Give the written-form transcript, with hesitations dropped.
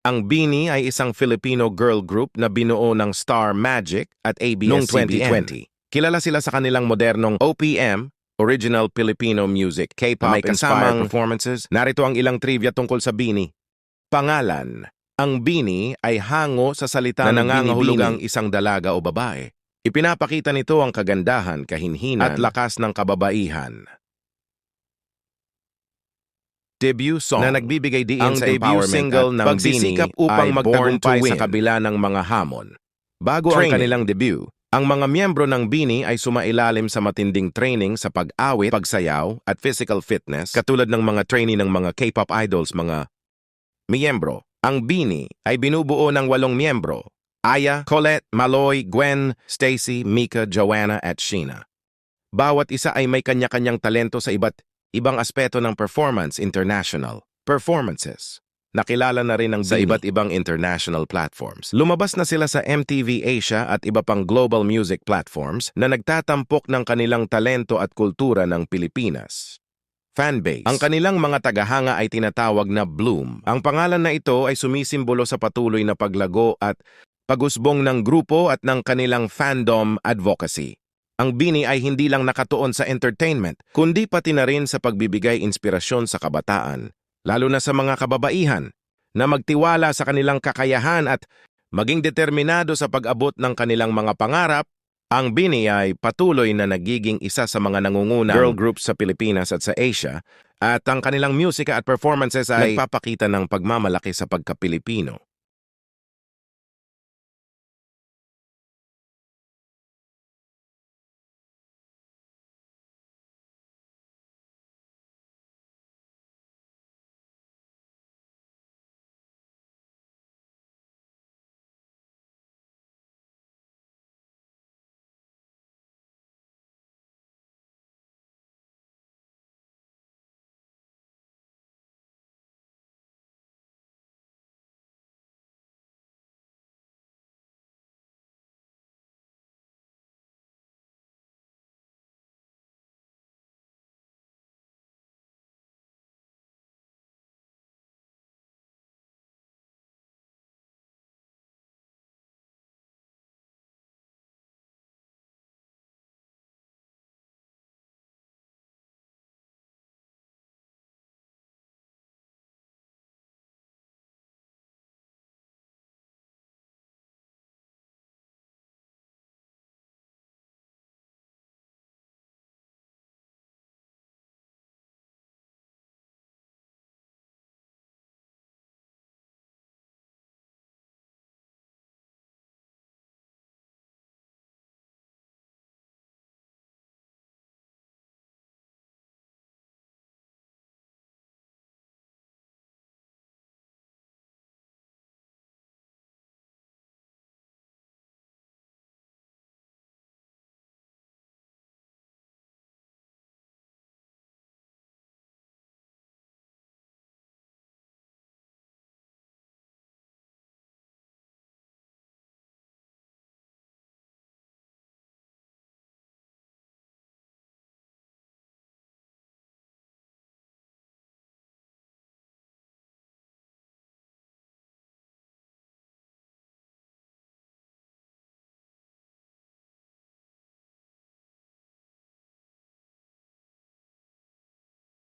Ang BINI ay isang Filipino girl group na binuo ng Star Magic at ABS-CBN. Noong 2020. Kilala sila sa kanilang modernong OPM, Original Filipino Music, K-pop may kasamang performances. Narito ang ilang trivia tungkol sa BINI. Pangalan. Ang BINI ay hango sa salita na nangangahulugang isang dalaga o babae. Ipinapakita nito ang kagandahan, kahinhinan at lakas ng kababaihan. Debut song na nagbibigay diin Ang sa debut empowerment single at ng pagsisikap BINI upang ay magtagumpay Born to sa Win. kabila ng mga hamon. Bago ang Training. kanilang debut, ang mga miyembro ng BINI ay sumailalim sa matinding training sa pag-awit, pagsayaw at physical fitness katulad ng mga trainee ng mga K-pop idols, mga miyembro. Ang BINI ay binubuo ng 8 miyembro: Aya, Colette, Maloy, Gwen, Stacy, Mika, Joanna at Sheena. Bawat isa ay may kanya-kanyang talento sa iba't ibang aspeto ng performance. International performances. Nakilala na rin ng sa iba't ibang international platforms. Lumabas na sila sa MTV Asia at iba pang global music platforms na nagtatampok ng kanilang talento at kultura ng Pilipinas. Fanbase. Ang kanilang mga tagahanga ay tinatawag na Bloom. Ang pangalan na ito ay sumisimbolo sa patuloy na paglago at pag-usbong ng grupo at ng kanilang fandom advocacy. Ang BINI ay hindi lang nakatuon sa entertainment, kundi pati na rin sa pagbibigay inspirasyon sa kabataan, lalo na sa mga kababaihan, na magtiwala sa kanilang kakayahan at maging determinado sa pag-abot ng kanilang mga pangarap. Ang BINI ay patuloy na nagiging isa sa mga nangungunang girl groups sa Pilipinas at sa Asia, at ang kanilang musika at performances ay nagpapakita ng pagmamalaki sa pagka-Pilipino.